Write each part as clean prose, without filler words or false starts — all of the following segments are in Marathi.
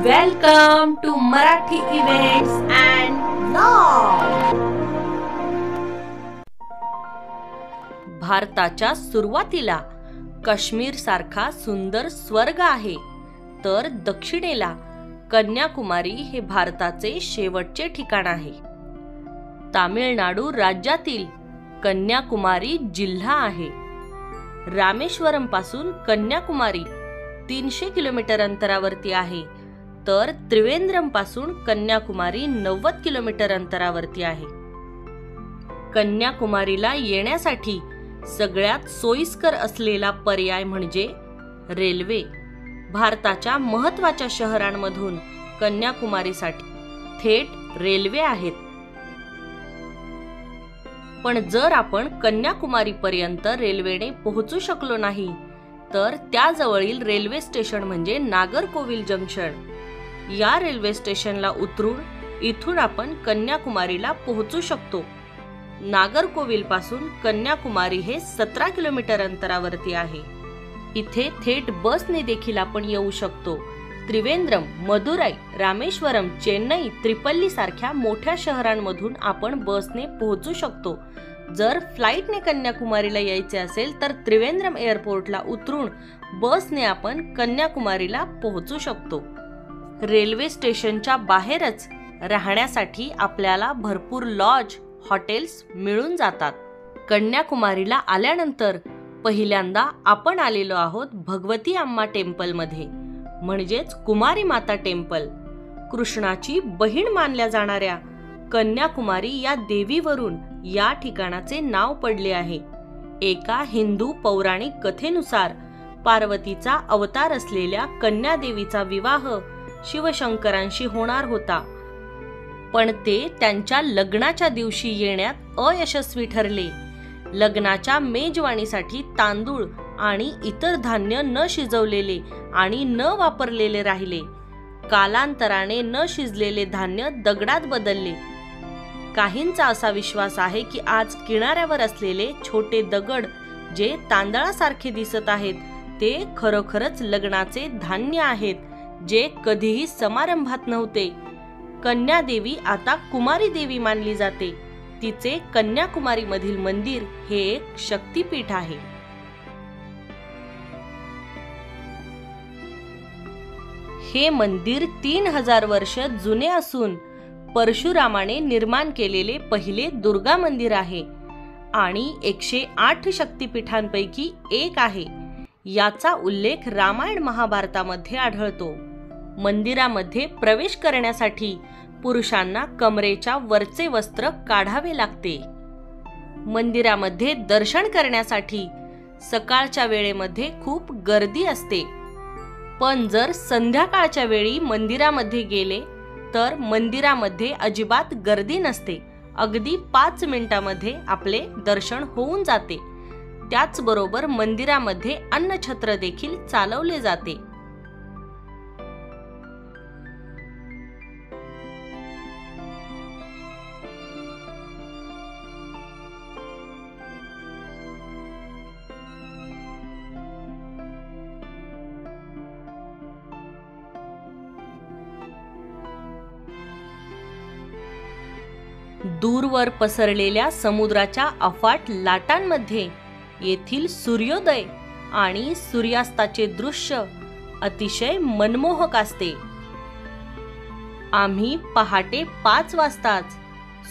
Welcome to Marathi events and law. भारताच्या सुरुवातीला काश्मीर सारखा सुंदर स्वर्ग आहे, तर दक्षिणेला कन्याकुमारी हे भारताचे शेवटचे ठिकाण आहे. तामिळनाडू राज्यातील कन्याकुमारी जिल्हा आहे. रामेश्वरम पासून कन्याकुमारी 300 किलोमीटर अंतरावरती आहे, तर त्रिवेंद्रम पासून कन्याकुमारी 90 किलोमीटर अंतरावरती आहे. कन्याकुमारीला येण्यासाठी सगळ्यात सोयीस्कर असलेला पर्याय म्हणजे रेल्वे. भारताच्या महत्त्वाच्या शहरांमधून कन्याकुमारीसाठी थेट रेल्वे आहेत. पण जर आपण कन्याकुमारीपर्यंत रेल्वेने पोहोचू शकलो नाही, तर त्याजवळील रेल्वे स्टेशन म्हणजे नागरकोविल जंक्शन. या रेल्वे स्टेशनला उतरून इथून आपण कन्याकुमारीला पोहोचू शकतो. नागरकोविल पासून कन्याकुमारी हे 17 किलोमीटर अंतरावरती आहे. इथे थेट बसने देखील आपण येऊ शकतो. त्रिवेंद्रम, मदुराई, रामेश्वरम, चेन्नई, त्रिपल्ली सारख्या मोठ्या शहरांमधून आपण बसने पोहोचू शकतो. जर फ्लाईटने कन्याकुमारीला यायचे असेल तर त्रिवेंद्रम एअरपोर्टला उतरून बसने आपण कन्याकुमारीला पोहोचू शकतो. रेल्वे स्टेशनच्या बाहेरच राहण्यासाठी आपल्याला भरपूर लॉज, हॉटेल्स मिळून जातात. कन्याकुमारीला आल्यानंतर पहिल्यांदा आपण आलेलो आहोत भगवती अम्मा टेम्पलमध्ये, म्हणजेच कुमारी माता टेम्पल. कृष्णाची बहीण मानल्या जाणाऱ्या कन्याकुमारी या देवीवरून या ठिकाणाचे नाव पडले आहे. एका हिंदू पौराणिक कथेनुसार पार्वतीचा अवतार असलेल्या कन्यादेवीचा विवाह शिवशंकरांशी होणार होता, पण ते त्यांच्या लग्नाच्या दिवशी येण्यात अयशस्वी ठरले. लग्नाच्या मेजवानीसाठी तांदूळ आणि इतर धान्य न शिजवलेले आणि न वापरलेले राहिले. कालांतराने न शिजलेले धान्य दगडात बदलले. काहींचा असा विश्वास आहे की आज किनाऱ्यावर असलेले छोटे दगड जे तांदळासारखे दिसत आहेत, ते खरोखरच लग्नाचे धान्य आहेत, जे कधीही समारंभात नव्हते. कन्यादेवी आता कुमारी देवी मानली जाते. तिचे कन्याकुमारी मधील मंदिर हे एक शक्तिपीठ आहे. हे मंदिर 3000 वर्ष जुने असून परशुरामाने निर्माण केलेले पहिले दुर्गा मंदिर आहे आणि 108 शक्तिपीठांपैकी एक आहे. याचा उल्लेख रामायण महाभारतामध्ये आढळतो. मंदिरामध्ये प्रवेश करण्यासाठी पुरुषांना कमरेच्या वरचे वस्त्र काढावे लागते. मंदिरामध्ये दर्शन करण्यासाठी सकाळच्या वेळेमध्ये खूप गर्दी असते, पण जर संध्याकाळच्या वेळी मंदिरामध्ये गेले तर मंदिरामध्ये अजिबात गर्दी नसते. अगदी 5 मिनिटांमध्ये आपले दर्शन होऊन जाते. त्याचबरोबर मंदिरामध्ये अन्नछत्र देखील चालवले जाते. दूरवर पसरलेल्या समुद्राच्या अफाट लाटांमध्ये येथील सूर्योदय आणि सूर्यास्ताचे दृश्य अतिशय मनमोहक असते. आम्ही पहाटे 5 वाजताच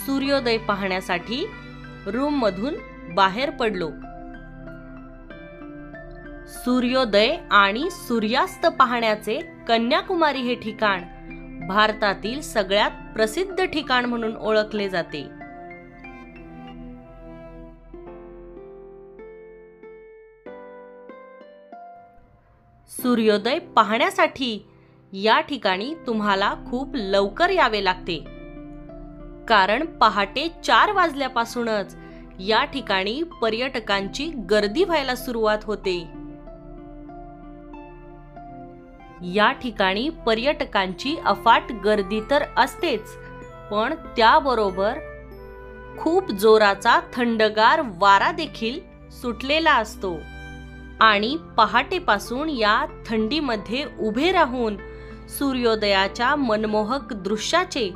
सूर्योदय पाहण्यासाठी रूम मधून बाहेर पडलो. सूर्योदय आणि सूर्यास्त पाहण्याचे कन्याकुमारी हे ठिकाण भारतातील सगळ्यात प्रसिद्ध ठिकाण म्हणून ओळखले जाते. सूर्योदय पाहण्यासाठी या ठिकाणी तुम्हाला खूप लवकर यावे लागते, कारण पहाटे 4 वाजल्यापासूनच या ठिकाणी पर्यटकांची गर्दी व्हायला सुरुवात होते. या ठिकाणी पर्यटकांची अफाट गर्दी तर असतेच, पण त्याबरोबर खूप जोराचा थंडगार वारा देखील सुटलेला असतो. आणि पहाटेपासून या थंडीमध्ये उभे राहून सूर्योदयाच्या मनमोहक दृश्याचे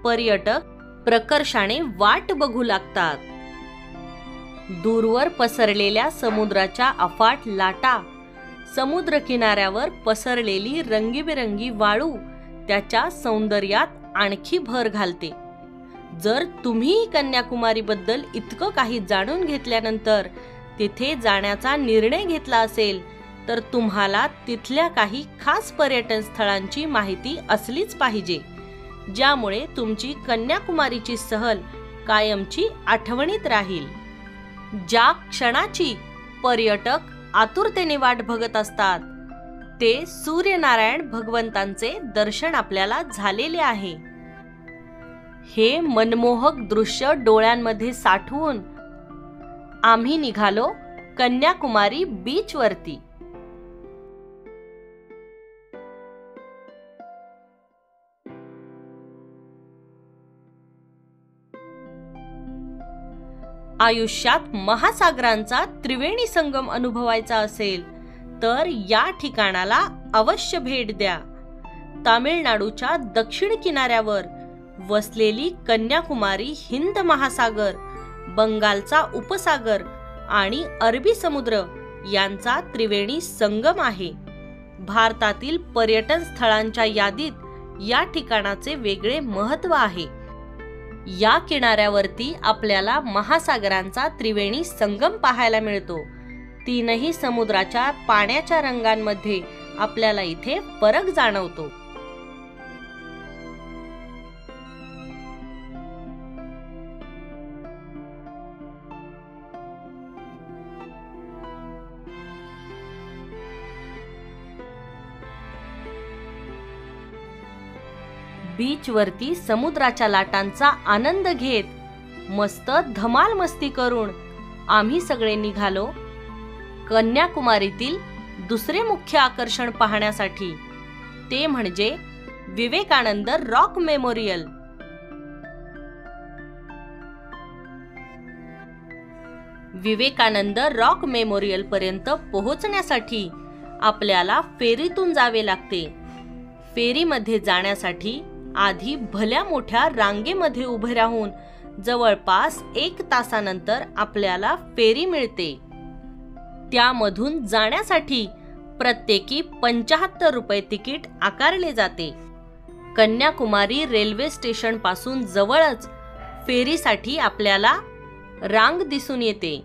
पर्यटक प्रकर्षाने वाट बघू लागतात. दूरवर पसरलेल्या समुद्राच्या अफाट लाटा, समुद्र किनाऱ्यावर पसरलेली रंगीबेरंगी वाळू त्याच्या सौंदर्यात आणखी भर घालते. जर तुम्ही कन्याकुमारीबद्दल इतकं काही जाणून घेतल्यानंतर तिथे जाण्याचा निर्णय घेतला असेल तर तुम्हाला तिथल्या काही खास पर्यटन स्थळांची माहिती असलीच पाहिजे, ज्यामुळे तुमची कन्याकुमारीची सहल कायमची आठवणीत राहील. ज्या क्षणाची पर्यटक आतुरतेने वाट बघत असतात ते सूर्यनारायण भगवंतांचे दर्शन आपल्याला झालेले आहे. हे मनमोहक दृश्य डोळ्यांमध्ये साठवून आम्ही निघालो कन्याकुमारी बीचवरती. आयुष्यात महासागरांचा त्रिवेणी संगम अनुभवायचा असेल तर या ठिकाणाला अवश्य भेट द्या. तामिळनाडूच्या दक्षिण किनाऱ्यावर वसलेली कन्याकुमारी हिंद महासागर, बंगालचा उपसागर आणि अरबी समुद्र यांचा त्रिवेणी संगम आहे. भारतातील पर्यटन स्थळांच्या यादीत या ठिकाणाचे वेगळे महत्त्व आहे. या किनाऱ्यावरती आपल्याला महासागरांचा त्रिवेणी संगम पाहायला मिळतो. तीनही समुद्राच्या पाण्याच्या रंगांमध्ये आपल्याला इथे फरक जाणवतो. बीचवरती समुद्राच्या लाटांचा आनंद घेत मस्त धमाल मस्ती करून आम्ही सगळे निघालो कन्याकुमारीतील दुसरे मुख्य आकर्षण पाहण्यासाठी, ते म्हणजे Vivekananda rock memorial. Vivekananda rock memorial पर्यंत पोहोचण्यासाठी आपल्याला फेरीतून जावे लागते. फेरीमध्ये जाण्यासाठी आधी भल्या मोठ्या रांगेमध्ये उभे राहून जवळपास 1 तासानंतर आपल्याला फेरी मिळते. त्यामधून जाण्यासाठी प्रत्येकी 75 रुपये तिकीट आकारले जाते. कन्याकुमारी रेल्वे स्टेशन पासून जवळच फेरीसाठी आपल्याला रांग दिसून येते.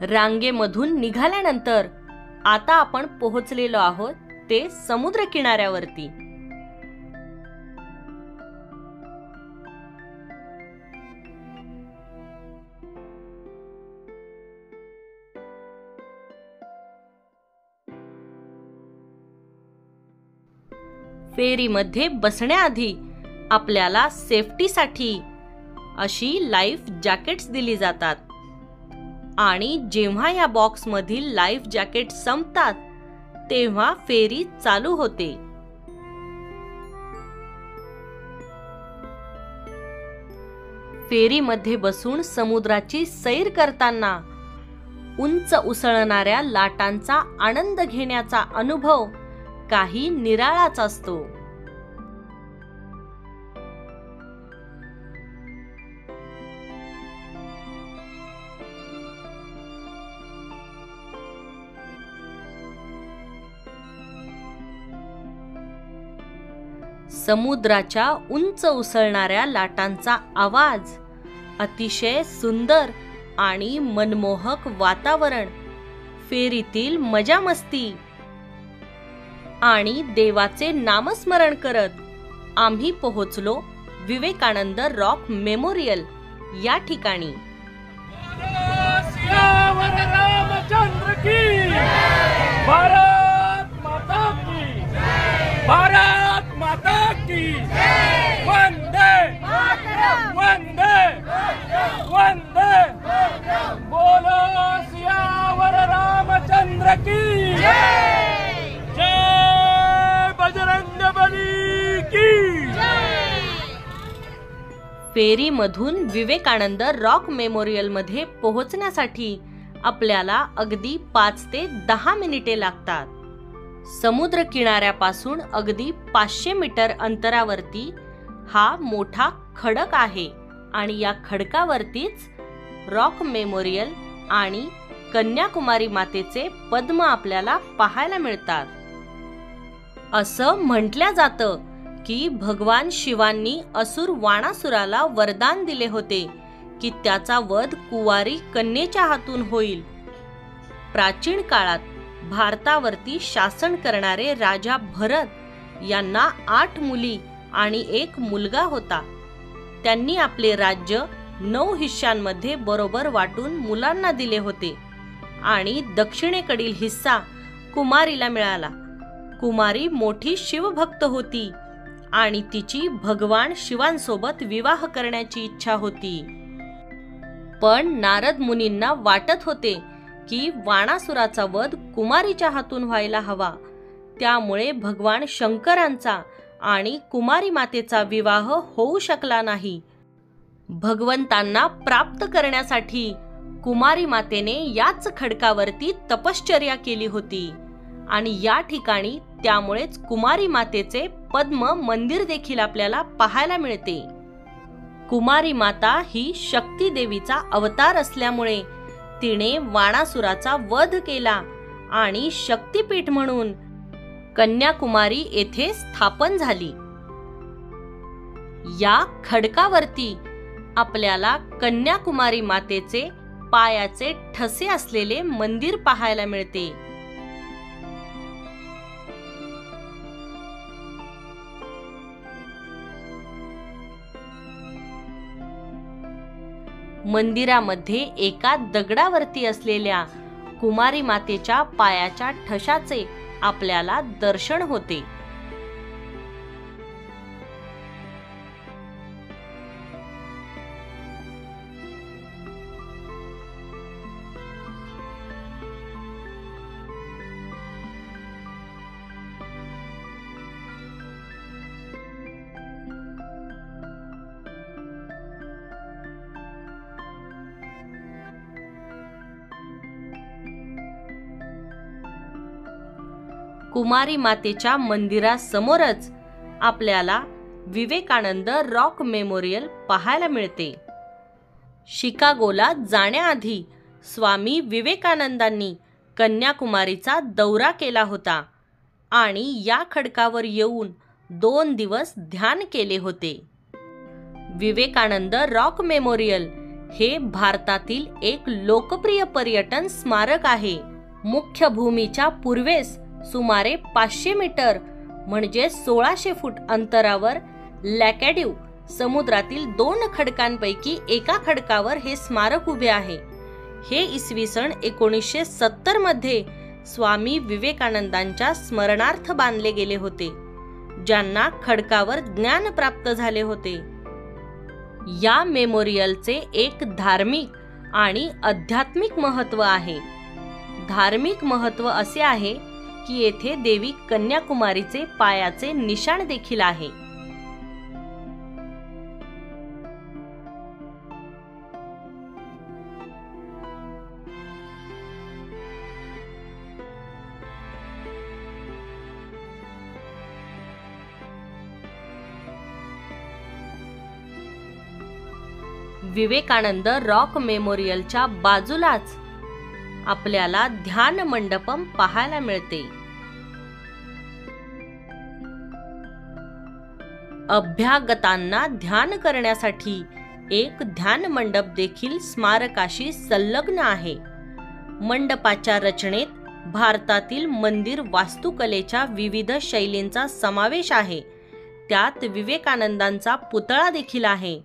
रांगेमधून निघाल्यानंतर आता आपण पोहोचलेलो आहोत ते समुद्र किनाऱ्यावरती. फेरीमध्ये बसण्याआधी आपल्याला सेफ्टीसाठी अशी लाईफ जॅकेट्स दिली जातात आणि जेव्हा या बॉक्समधील लाईफ जॅकेट संपतात तेव्हा फेरी चालू होते. फेरीमध्ये बसून समुद्राची सैर करताना उंच उसळणाऱ्या लाटांचा आनंद घेण्याचा अनुभव काही निराळाच असतो. समुद्राच्या उंच उसळणाऱ्या लाटांचा आवाज, अतिशय सुंदर आणि मनमोहक वातावरण फेरीतील मजा मस्ती आणि देवाचे नामस्मरण करत आम्ही पोहोचलो विवेकानंद रॉक मेमोरियल या ठिकाणी। सियावर रामचंद्र की भारत माता की भारत माता की वंदे वंदे वंदे बोलो सियावर रामचंद्र की जय बजरंगबली की। फेरीमधून विवेकानंद रॉक मेमोरियल मध्ये पोहोचण्यासाठी आपल्याला अगदी 5 ते 10 मिनिटे लागतात। समुद्र किनाऱ्यापासून अगदी 500 मीटर अंतरावरती हा मोठा खडक आहे आणि या खडकावरतीच रॉक मेमोरियल आणि कन्याकुमारी मातेचे पद्म आपल्याला पाहायला मिळतात। असं म्हटलं जातं की भगवान शिवांनी असुर वाणासुराला वरदान दिले होते की त्याचा वध कुवारी कन्येच्या हातून होईल। प्राचीन काळात भारतावरती शासन करणारे राजा भरत यांना 8 मुली आणि 1 मुलगा होता। त्यांनी आपले राज्य 9 हिस्सांमध्ये बरोबर वाटून मुलांना दिले होते आणि दक्षिणेकडील हिस्सा कुमारीला मिळाला। कुमारी मोठी शिवभक्त होती आणि तिची भगवान शिवांसोबत विवाह करण्याची इच्छा होती। पण नारद मुनींना वाटत होते की वाणासुराचा वध कुमारीच्या हातून व्हायला हवा, त्यामुळे भगवान शंकरांचा आणि कुमारी मातेचा विवाह होऊ शकला नाही। भगवंतांना प्राप्त करण्यासाठी कुमारी मातेने याच खडकावरती तपश्चर्या केली होती आणि या ठिकाणी त्यामुळेच कुमारी मातेचे पद्म मंदिर देखील आपल्याला पाहायला मिळते। कुमारी माता ही शक्ती देवीचा अवतार असल्यामुळे तिने वाणासुराचा वध केला आणि शक्तीपीठ म्हणून कन्याकुमारी येथे स्थापन झाली। या खडकावरती आपल्याला कन्याकुमारी मातेचे पायाचे ठसे असलेले मंदिर पाहायला मिळते। मंदिरामध्ये एका दगडावरती असलेल्या कुमारी मातेच्या पायाच्या ठशाचे आपल्याला दर्शन होते। कुमारी मातेच्या मंदिरासमोरच आपल्याला विवेकानंद रॉक मेमोरियल पाहायला मिळते। शिकागोला जाण्याआधी स्वामी विवेकानंदांनी कन्याकुमारीचा दौरा केला होता आणि या खडकावर येऊन 2 दिवस ध्यान केले होते। विवेकानंद रॉक मेमोरियल हे भारतातील एक लोकप्रिय पर्यटन स्मारक आहे। मुख्य भूमीच्या पूर्वेस सुमारे 500 मीटर म्हणजे 1600 फूट अंतरावर लॅकॅड्यू समुद्रातील 2 खडकांपैकी एका खडकावर हे स्मारक उभे आहे। हे इसवी सन 1970 मध्ये स्वामी विवेकानंदांच्या स्मरणार्थ बांधले गेले होते, ज्यांना खडकावर ज्ञान प्राप्त झाले होते। या मेमोरियलचे एक धार्मिक आणि आध्यात्मिक महत्त्व आहे। धार्मिक महत्त्व असे आहे की येथे देवी कन्याकुमारीचे पायाचे निशाण देखील आहे। विवेकानंद रॉक मेमोरियलच्या बाजूलाच आपल्याला ध्यान मंडपम पाहायला मिळते। अभ्यागतांना ध्यान करण्यासाठी एक ध्यान मंडप देखील स्मारकाशी संलग्न आहे। मंडपाच्या रचनेत भारतातील मंदिर वास्तुकलेच्या विविध शैलींचा समावेश आहे. त्यात विवेकानंदांचा पुतळा देखील आहे.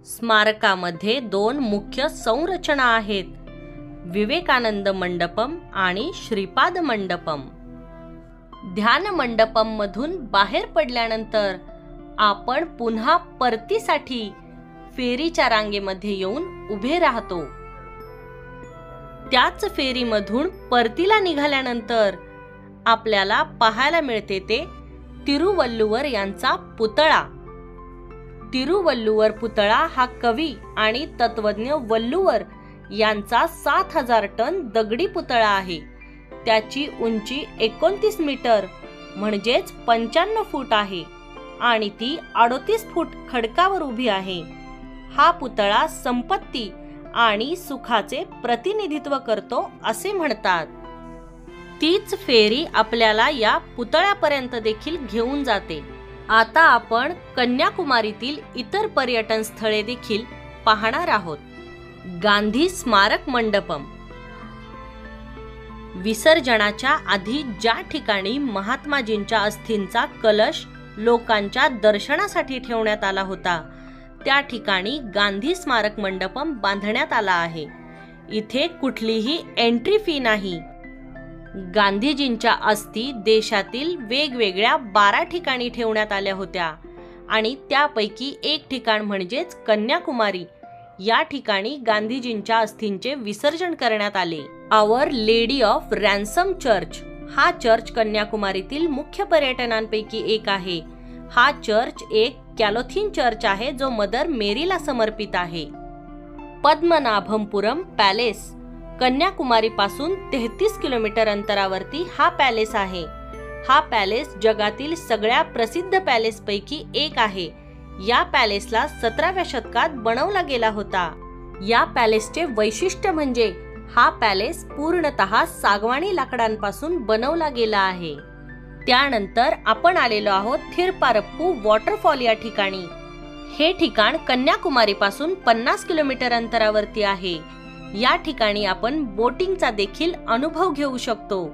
स्मारकामध्ये 2 मुख्य संरचना आहेत, विवेकानंद मंडपम आणि श्रीपाद मंडपम. ध्यान मंडपम मधून बाहेर पडल्यानंतर आपण पुन्हा परतीसाठी फेरीच्या रांगेमध्ये येऊन उभे राहतो. त्याच फेरीमधून परतीला निघाल्यानंतर आपल्याला पाहायला मिळते ते तिरुवल्लुवर यांचा पुतळा. तिरुवल्लुवर पुतळा हा कवी आणि तत्वज्ञ वल्लुवर यांचा 7000 टन दगडी पुतळा आहे. त्याची उंची 29 मीटर म्हणजेच 55 फूट आहे आणि ती 38 फूट खडकावर उभी आहे. हा पुतळा संपत्ती आणि सुखाचे प्रतिनिधित्व करतो असे म्हणतात. तीच फेरी आपल्याला या पुतळ्यापर्यंत देखील घेऊन जाते. आता आपण कन्याकुमारीतील इतर पर्यटन स्थळे देखील पाहणार आहोत. गांधी स्मारक मंडपम. विसर्जनाच्या आधी ज्या ठिकाणी महात्माजींच्या अस्थींचा कलश लोकांच्या दर्शनासाठी ठेवण्यात आला होता त्या ठिकाणी गांधी स्मारक मंडपम बांधण्यात आला आहे. इथे कुठलीही एंट्री फी नाही. गांधीजींच्या अस्थी देशातील वेगवेगळ्या 12 ठिकाणी ठेवण्यात आल्या होत्या आणि त्यापैकी एक ठिकाण म्हणजेच कन्याकुमारी या ठिकाणी गांधीजींच्या अस्थींचे विसर्जन करण्यात आले. आवर लेडी ऑफ रॅन्सम चर्च हा चर्च कन्याकुमारीतील मुख्य पर्यटनांपैकी एक आहे. हा चर्च एक कॅलोथिन चर्च आहे जो मदर मेरीला समर्पित आहे. पद्मनाभपुरम पॅलेस कन्याकुमारी पासून 33 किलोमीटर अंतरावरती हा पॅलेस आहे. हा पॅलेस जगातील सगळ्या प्रसिद्ध पॅलेस पैकी एक आहे. या पॅलेसला 17व्या शतकात बनवला गेला होता. या पॅलेसचे वैशिष्ट्य म्हणजे हा पॅलेस पूर्णतः सागवानी लाकडांपासून बनवला गेला आहे. त्यानंतर आपण आलेलो आहोत थिरपारप्पू वॉटरफॉल या ठिकाणी. हे ठिकाण कन्याकुमारी पासून 50 किलोमीटर अंतरावरती आहे. या ठिकाणी आपण बोटिंगचा देखील अनुभव घेऊ शकतो.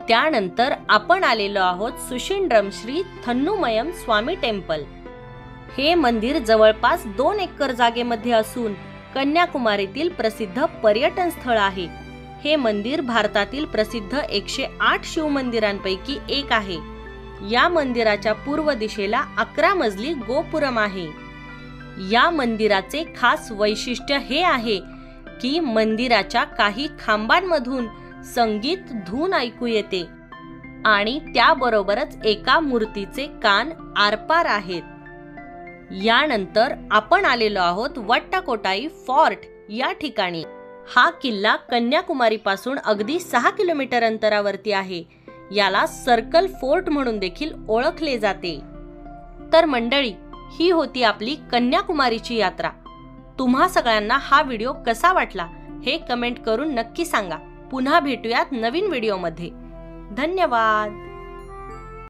त्यानंतर आपण आलेलो आहोत सुशिंद्रम श्री थन्नुमयम स्वामी टेम्पल. हे मंदिर जवळपास 2 एकर जागेमध्ये असून कन्याकुमारीतील प्रसिद्ध पर्यटन स्थळ आहे. हे मंदिर भारतातील प्रसिद्ध 108 शिव मंदिरांपैकी एक आहे. या मंदिराच्या पूर्व दिशेला 11 मजली गोपुरम आहे. या मंदिराचे खास वैशिष्ट्य हे आहे की मंदिराच्या काही खांबांमधून संगीत धून ऐकू येते आणि त्याबरोबरच एका मूर्तीचे कान आरपार आहेत. यानंतर आपण आलेलो आहोत वट्टाकोटाई फोर्ट या ठिकाणी. हा किल्ला कन्याकुमारी पासून अगदी 6 किलोमीटर अंतरावरती आहे. याला सर्कल फोर्ट म्हणून देखील ओळखले जाते. तर मंडळी, ही होती आपली कन्याकुमारीची यात्रा. तुम्हा सगळ्यांना हा व्हिडिओ कसा वाटला हे कमेंट करून नक्की सांगा. पुन्हा भेटूयात नवीन व्हिडिओमध्ये. धन्यवाद.